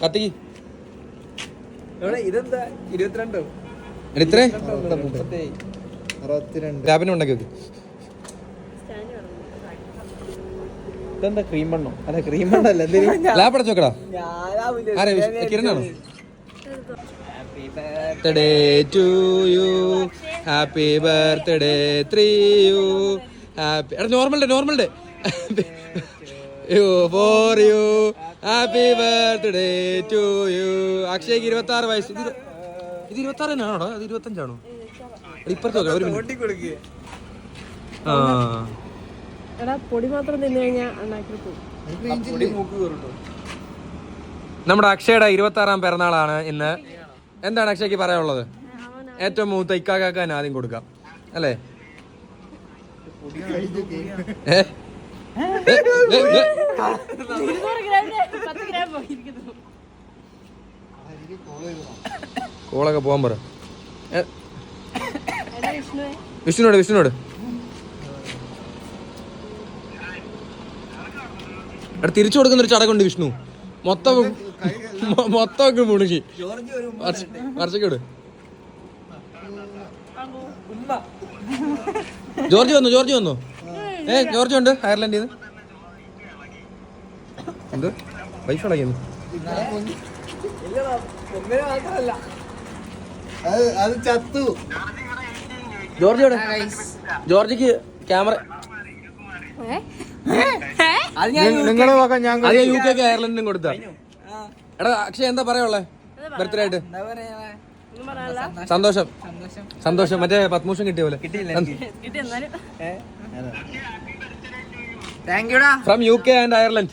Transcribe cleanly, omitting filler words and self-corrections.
കത്തിക്ക് ഇതെന്താ 22 എത്ര ലാബിനെ ഉണ്ടാക്കി വെക്ക്. ഇതെന്താ ക്രീം എണ്ണോ? അല്ല ക്രീം എണ്ണല്ല, ലാബ് അടച്ചു വെക്കടാ. കിരണാണോ? Birthday to you, happy birthday three you, happy എടാ normal day you for you, happy birthday to you. അക്ഷയ്ക്ക് 26 വയസ്സ്. ഇത് 26 തന്നെയാണോടാ? അത് 25ആണോ? ഇപ്പുറത്ത് നോക്കാം ഒരു മിനിറ്റ്. പൊടി മാത്രം തിന്നു കഴിഞ്ഞാൽ നമ്മുടെ അക്ഷയുടെ 26ാം പിറന്നാളാണ് ഇന്ന്. എന്താണ് അക്ഷയ്ക്ക് പറയാനുള്ളത്? ഏറ്റവും മൂത്ത ഇക്കാക്കാൻ ആദ്യം കൊടുക്കാം അല്ലേ? കോളൊക്കെ പോകാൻ പറ. വിഷ്ണുനോട് തിരിച്ചു കൊടുക്കുന്നൊരു ചടങ്ങുണ്ട് വിഷ്ണു. മൊത്തം മുണുങ്ങി. വർഷക്കോട് ജോർജ് വന്നു. ജോർജ് ഉണ്ട് അയർലൻഡിൽ നിന്ന്. എന്ത് വൈഫ് അടയ്ക്കുന്നു? ജോർജിക്ക് ക്യാമറ UK അയർലൻഡിനും കൊടുത്ത. എടാ അക്ഷയ് എന്താ പറയാ ബർത്ത്ഡേ ആയിട്ട്? സന്തോഷം. മറ്റേ പത്മഭൂഷൺ കിട്ടിയ പോലെ. From UK and Ireland.